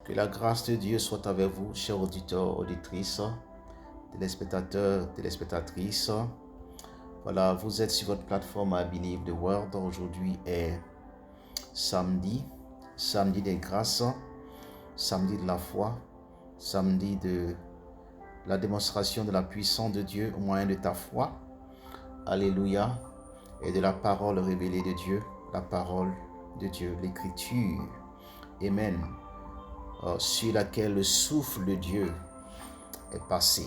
Que la grâce de Dieu soit avec vous, chers auditeurs, auditrices, téléspectateurs, téléspectatrices. Voilà, vous êtes sur votre plateforme I Believe the World. Aujourd'hui est samedi des grâces, samedi de la foi, samedi de la démonstration de la puissance de Dieu au moyen de ta foi. Alléluia. Et de la parole révélée de Dieu, la parole de Dieu, l'écriture. Amen. Sur laquelle le souffle de Dieu est passé.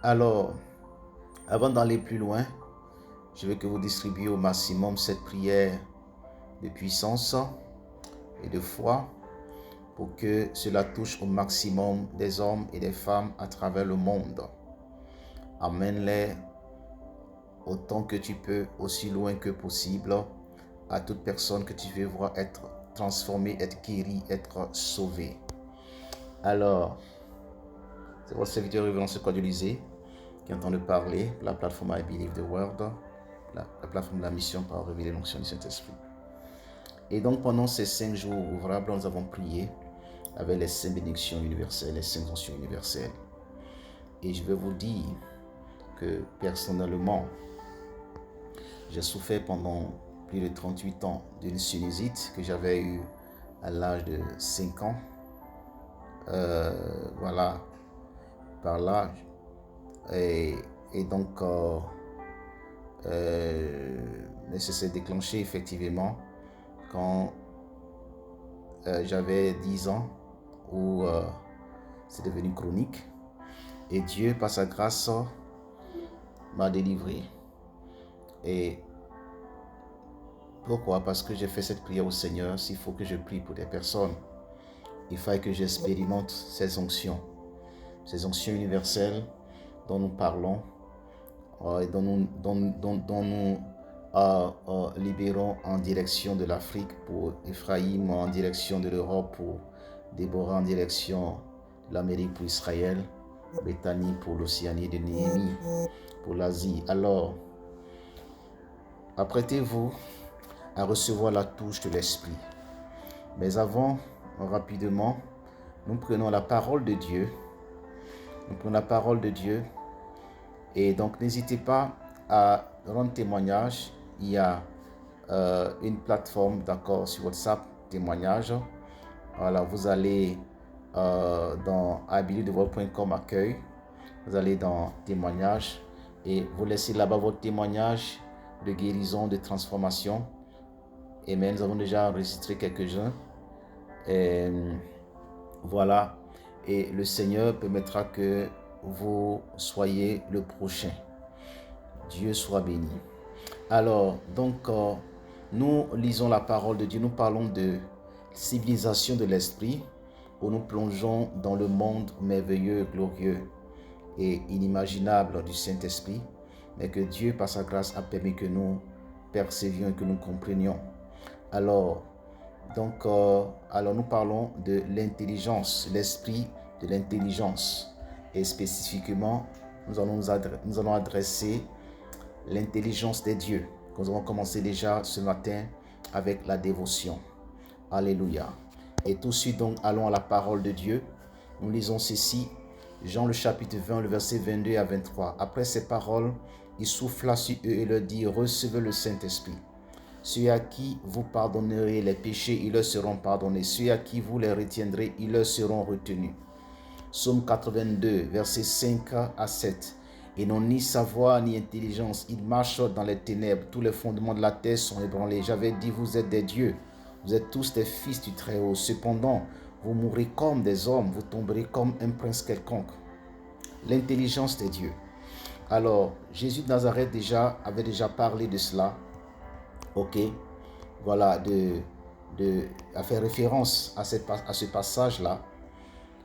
Alors, avant d'aller plus loin, je veux que vous distribuiez au maximum cette prière de puissance et de foi pour que cela touche au maximum des hommes et des femmes à travers le monde. Amène-les autant que tu peux, aussi loin que possible, à toute personne que tu veux voir être transformée, être guérie, être sauvée. Alors, c'est votre serviteur Révérence Coadulizé qui entend de parler, la plateforme I Believe the World, la plateforme de la mission par révéler l'onction du Saint-Esprit. Et donc pendant ces 5 jours ouvrables, nous avons prié avec les 5 bénédictions universelles, les 5 onction universelles. Et je vais vous dire que personnellement, j'ai souffert pendant plus de 38 ans d'une sinusite que j'avais eue à l'âge de 5 ans. Voilà, par là. Et donc, ça s'est déclenché effectivement quand j'avais 10 ans, où c'est devenu chronique. Et Dieu, par sa grâce, m'a délivré. Et pourquoi? Parce que j'ai fait cette prière au Seigneur. S'il faut que je prie pour des personnes, il faut que j'expérimente ces onctions universelles dont nous parlons, et dont nous libérons en direction de l'Afrique, pour Ephraïm en direction de l'Europe, pour Déborah en direction de l'Amérique, pour Israël, Bethany pour l'Océanie, de Néhémie pour l'Asie. Alors, apprêtez-vous à recevoir la touche de l'Esprit. Mais avant, rapidement, nous prenons la parole de Dieu. Et donc, n'hésitez pas à rendre témoignage. Il y a une plateforme, d'accord, sur WhatsApp, témoignage. Voilà, vous allez dans iBelieveTheWorld.com accueil. Vous allez dans témoignage et vous laissez là-bas votre témoignage de guérison, de transformation. Amen. Nous avons déjà enregistré quelques-uns. Voilà. Et le Seigneur permettra que vous soyez le prochain. Dieu soit béni. Alors, donc, nous lisons la parole de Dieu. Nous parlons de civilisation de l'esprit, où nous plongeons dans le monde merveilleux, glorieux et inimaginable du Saint-Esprit, mais que Dieu, par sa grâce, a permis que nous percevions et que nous comprenions. Alors nous parlons de l'intelligence, l'esprit de l'intelligence. Et spécifiquement, nous allons adresser l'intelligence des dieux. Nous avons commencé déjà ce matin avec la dévotion. Alléluia. Et tout de suite, donc, allons à la parole de Dieu. Nous lisons ceci, Jean le chapitre 20, le verset 22 à 23. Après ces paroles, il souffla sur eux et leur dit, recevez le Saint-Esprit. Ceux à qui vous pardonnerez les péchés, ils leur seront pardonnés. Ceux à qui vous les retiendrez, ils leur seront retenus. Psaume 82, versets 5 à 7. Ils n'ont ni savoir ni intelligence, ils marchent dans les ténèbres, tous les fondements de la terre sont ébranlés. J'avais dit, vous êtes des dieux, vous êtes tous des fils du Très-Haut. Cependant, vous mourrez comme des hommes, vous tomberez comme un prince quelconque. L'intelligence des dieux. Alors, Jésus de Nazareth avait déjà parlé de cela. Ok, voilà, a fait référence à ce passage-là,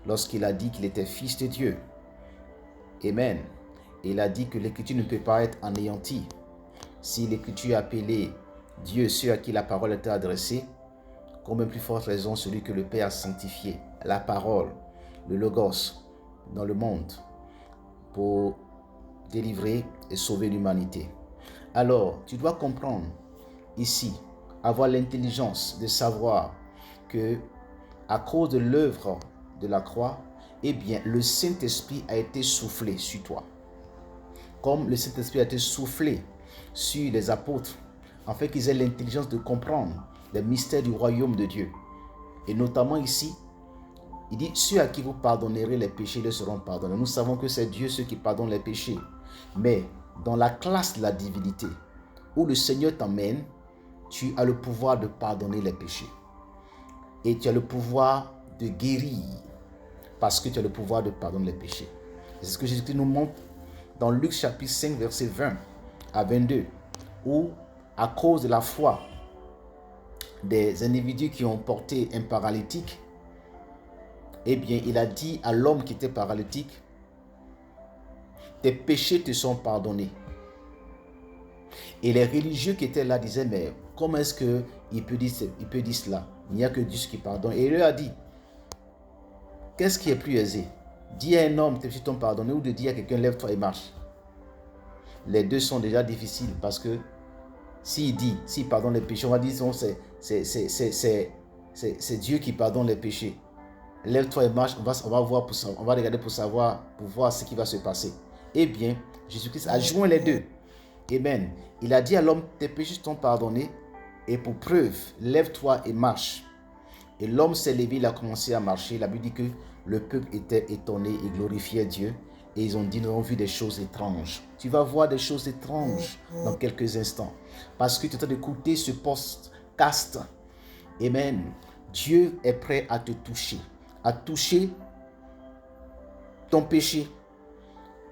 lorsqu'il a dit qu'il était fils de Dieu. Amen. Et il a dit que l'écriture ne peut pas être anéantie. Si l'écriture appelait Dieu ceux à qui la parole était adressée, combien plus forte raison celui que le Père a sanctifié, la parole, le Logos, dans le monde, pour délivrer et sauver l'humanité. Alors, tu dois comprendre ici, avoir l'intelligence de savoir que à cause de l'œuvre de la croix, eh bien, le Saint-Esprit a été soufflé sur toi. Comme le Saint-Esprit a été soufflé sur les apôtres, afin qu'ils aient l'intelligence de comprendre les mystères du royaume de Dieu. Et notamment ici, il dit, ceux à qui vous pardonnerez les péchés leur seront pardonnés. Nous savons que c'est Dieu ceux qui pardonnent les péchés. Mais dans la classe de la divinité, où le Seigneur t'emmène, tu as le pouvoir de pardonner les péchés. Et tu as le pouvoir de guérir, parce que tu as le pouvoir de pardonner les péchés. C'est ce que Jésus nous montre dans Luc chapitre 5, verset 20 à 22, où à cause de la foi des individus qui ont porté un paralytique, eh bien, il a dit à l'homme qui était paralytique, tes péchés te sont pardonnés. Et les religieux qui étaient là disaient, mais comment est-ce qu'il peut dire cela? Il n'y a que Dieu qui pardonne. Et il leur a dit, qu'est-ce qui est plus aisé? Dire à un homme, tes péchés t'ont pardonné, ou de dire à quelqu'un, lève-toi et marche? Les deux sont déjà difficiles, parce que s'il pardonne les péchés, on va dire, c'est Dieu qui pardonne les péchés. Lève-toi et marche, on va voir on va regarder pour voir ce qui va se passer. Eh bien, Jésus-Christ a joint les deux. Amen. Il a dit à l'homme, tes péchés sont pardonnés, et pour preuve, lève-toi et marche. Et l'homme s'est levé, il a commencé à marcher. La Bible dit que le peuple était étonné et glorifiait Dieu. Et ils ont dit, nous avons vu des choses étranges. Tu vas voir des choses étranges dans quelques instants. Parce que tu es en train d'écouter ce podcast. Amen. Dieu est prêt à te toucher. À toucher ton péché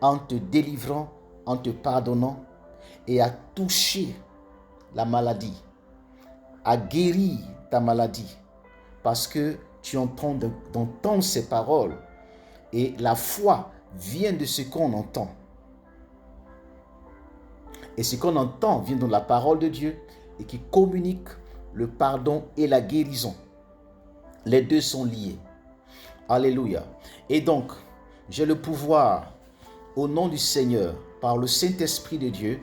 en te délivrant, en te pardonnant, et à toucher la maladie, à guérir ta maladie, parce que tu entends d'entendre ces paroles, et la foi vient de ce qu'on entend. Et ce qu'on entend vient de la parole de Dieu, et qui communique le pardon et la guérison. Les deux sont liés. Alléluia. Et donc, j'ai le pouvoir, au nom du Seigneur, par le Saint-Esprit de Dieu,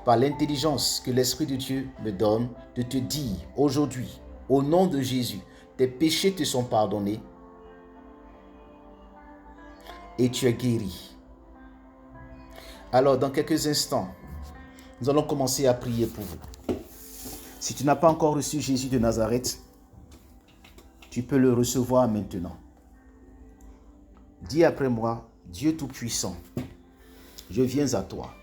par l'intelligence que l'Esprit de Dieu me donne, de te dire aujourd'hui, au nom de Jésus, tes péchés te sont pardonnés et tu es guéri. Alors, dans quelques instants, nous allons commencer à prier pour vous. Si tu n'as pas encore reçu Jésus de Nazareth, tu peux le recevoir maintenant. Dis après moi, Dieu Tout-Puissant, je viens à toi.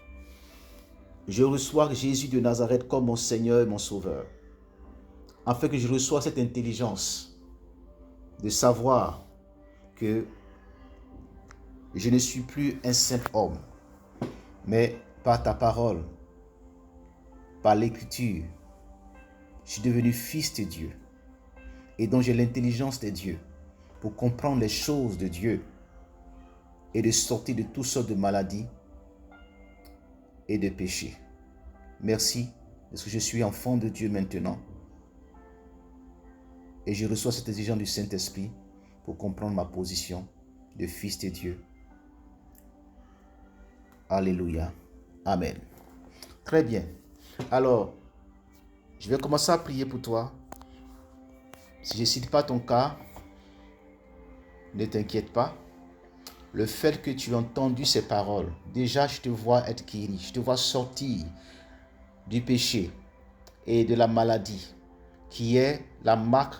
Je reçois Jésus de Nazareth comme mon Seigneur et mon Sauveur, afin que je reçoive cette intelligence de savoir que je ne suis plus un simple homme, mais par ta parole, par l'écriture, je suis devenu fils de Dieu, et donc j'ai l'intelligence de Dieu pour comprendre les choses de Dieu et de sortir de toutes sortes de maladies et de péchés. Merci parce que je suis enfant de Dieu maintenant. Et je reçois cette exigence du Saint-Esprit pour comprendre ma position de fils de Dieu. Alléluia. Amen. Très bien. Alors, je vais commencer à prier pour toi. Si je ne cite pas ton cas, ne t'inquiète pas. Le fait que tu as entendu ces paroles, déjà je te vois être guéri, je te vois sortir du péché et de la maladie, qui est la marque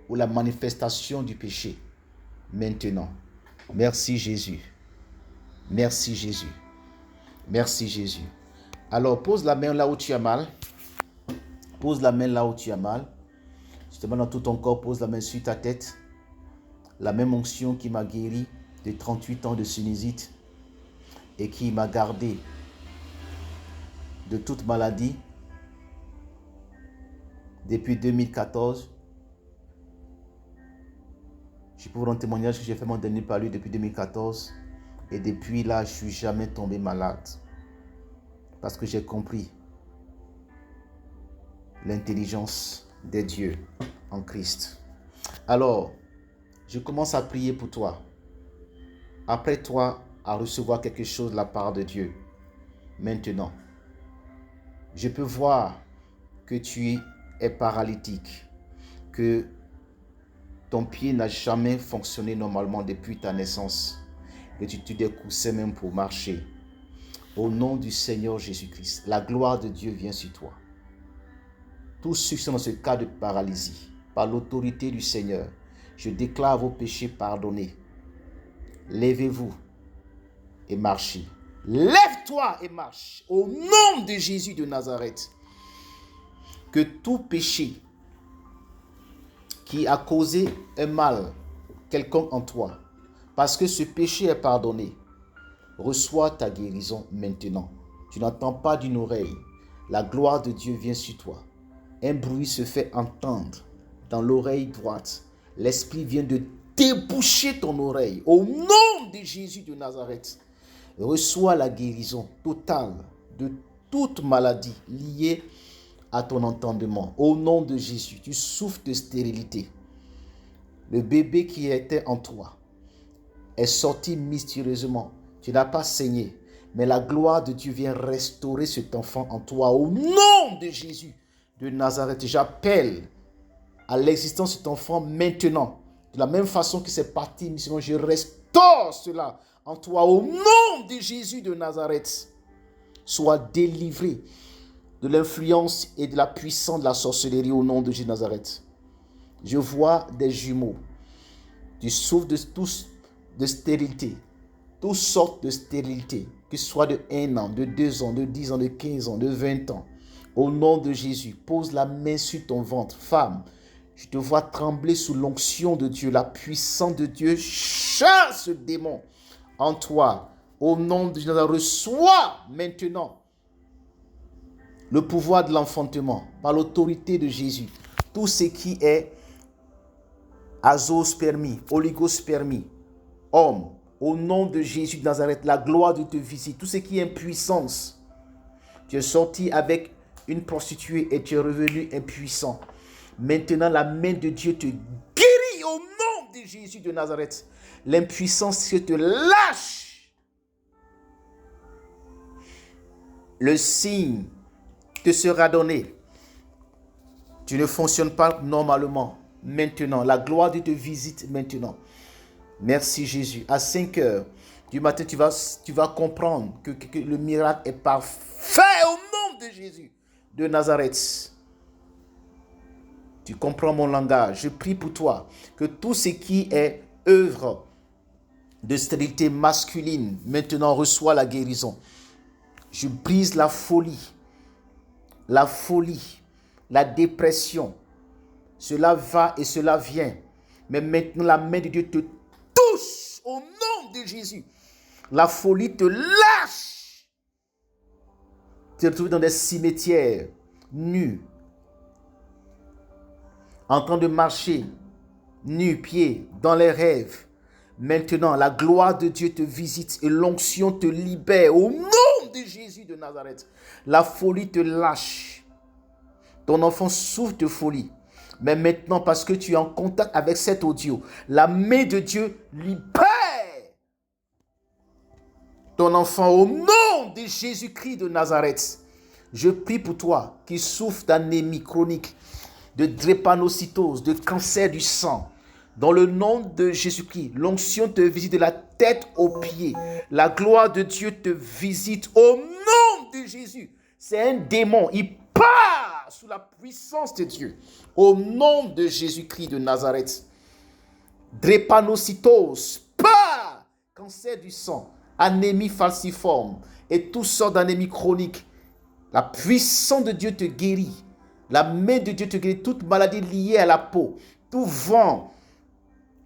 ou la manifestation du péché. Maintenant, merci Jésus. Merci Jésus. Merci Jésus. Alors, pose la main là où tu as mal. Pose la main là où tu as mal. Justement, dans tout ton corps, pose la main sur ta tête. La même onction qui m'a guéri de 38 ans de sinusite et qui m'a gardé de toute maladie depuis 2014. Je peux vous rendre témoignage que j'ai fait mon dernier palu depuis 2014 et depuis là, je ne suis jamais tombé malade parce que j'ai compris l'intelligence des dieux en Christ. Alors, je commence à prier pour toi. Après toi, à recevoir quelque chose de la part de Dieu. Maintenant, je peux voir que tu es paralytique, que ton pied n'a jamais fonctionné normalement depuis ta naissance, que tu te découssais même pour marcher. Au nom du Seigneur Jésus-Christ, la gloire de Dieu vient sur toi. Tous ceux qui sont dans ce cas de paralysie, par l'autorité du Seigneur, je déclare vos péchés pardonnés. Levez-vous et marchez. Lève-toi et marche au nom de Jésus de Nazareth. Que tout péché qui a causé un mal quelconque en toi, parce que ce péché est pardonné, reçois ta guérison maintenant. Tu n'entends pas d'une oreille. La gloire de Dieu vient sur toi. Un bruit se fait entendre dans l'oreille droite. L'Esprit vient de déboucher ton oreille. Au nom de Jésus de Nazareth, reçois la guérison totale de toute maladie liée à ton entendement. Au nom de Jésus, tu souffres de stérilité. Le bébé qui était en toi est sorti mystérieusement. Tu n'as pas saigné, mais la gloire de Dieu vient restaurer cet enfant en toi. Au nom de Jésus de Nazareth, j'appelle à l'existence de cet enfant maintenant. De la même façon que c'est parti, sinon je restaure cela en toi. Au nom de Jésus de Nazareth, sois délivré de l'influence et de la puissance de la sorcellerie au nom de Jésus de Nazareth. Je vois des jumeaux. Tu souffres de stérilité, toutes sortes de stérilité, que ce soit de 1 an, de 2 ans, de 10 ans, de 15 ans, de 20 ans. Au nom de Jésus, pose la main sur ton ventre. Femme, je te vois trembler sous l'onction de Dieu. La puissance de Dieu chasse ce démon en toi. Au nom de Jésus, reçois maintenant le pouvoir de l'enfantement par l'autorité de Jésus. Tout ce qui est azospermie, oligospermie, homme, au nom de Jésus de Nazareth, la gloire de te visite. Tout ce qui est impuissance, tu es sorti avec une prostituée et tu es revenu impuissant. Maintenant, la main de Dieu te guérit au nom de Jésus de Nazareth. L'impuissance te lâche. Le signe te sera donné. Tu ne fonctionnes pas normalement. Maintenant, la gloire de Dieu te visite maintenant. Merci Jésus. À 5 heures du matin, tu vas comprendre que le miracle est parfait au nom de Jésus de Nazareth. Tu comprends mon langage. Je prie pour toi que tout ce qui est œuvre de stérilité masculine maintenant reçoit la guérison. Je brise la folie, la dépression. Cela va et cela vient. Mais maintenant, la main de Dieu te touche au nom de Jésus. La folie te lâche. Tu te retrouves dans des cimetières, nus, en train de marcher, nus, pieds, dans les rêves. Maintenant, la gloire de Dieu te visite et l'onction te libère au nom de Jésus de Nazareth. La folie te lâche. Ton enfant souffre de folie. Mais maintenant, parce que tu es en contact avec cet audio, la main de Dieu libère ton enfant au nom de Jésus-Christ de Nazareth. Je prie pour toi qui souffre d'anémie chronique, de drépanocytose, de cancer du sang. Dans le nom de Jésus-Christ, l'onction te visite de la tête aux pieds. La gloire de Dieu te visite au nom de Jésus. C'est un démon, il part sous la puissance de Dieu. Au nom de Jésus-Christ de Nazareth. Drépanocytose, part, cancer du sang, anémie falciforme et toutes sortes d'anémies chroniques. La puissance de Dieu te guérit. La main de Dieu te guérit. Toute maladie liée à la peau, tout vent,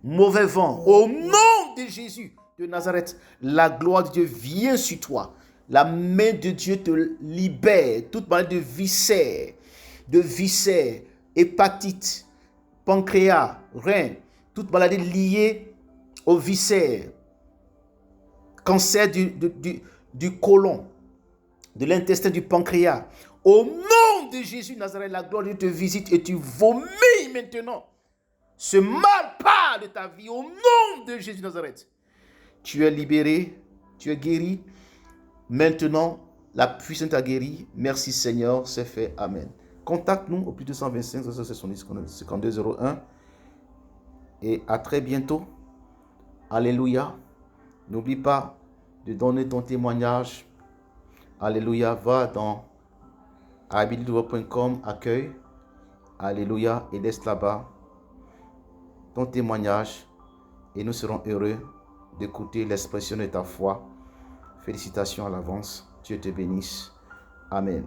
mauvais vent, au nom de Jésus de Nazareth, la gloire de Dieu vient sur toi. La main de Dieu te libère. Toute maladie de viscères, hépatite, pancréas, rein, toute maladie liée aux viscères, cancer du côlon, de l'intestin, du pancréas. Au nom de Jésus de Nazareth, la gloire de Dieu te visite et tu vomis maintenant. Ce mal part de ta vie au nom de Jésus de Nazareth. Tu es libéré, tu es guéri. Maintenant, la puissance t'a guéri. Merci Seigneur, c'est fait. Amen. Contacte-nous au plus 225 52 01 et à très bientôt. Alléluia. N'oublie pas de donner ton témoignage. Alléluia. Va dans abilidouvre.com accueil. Alléluia. Et laisse là-bas ton témoignage. Et nous serons heureux d'écouter l'expression de ta foi. Félicitations à l'avance. Dieu te bénisse. Amen.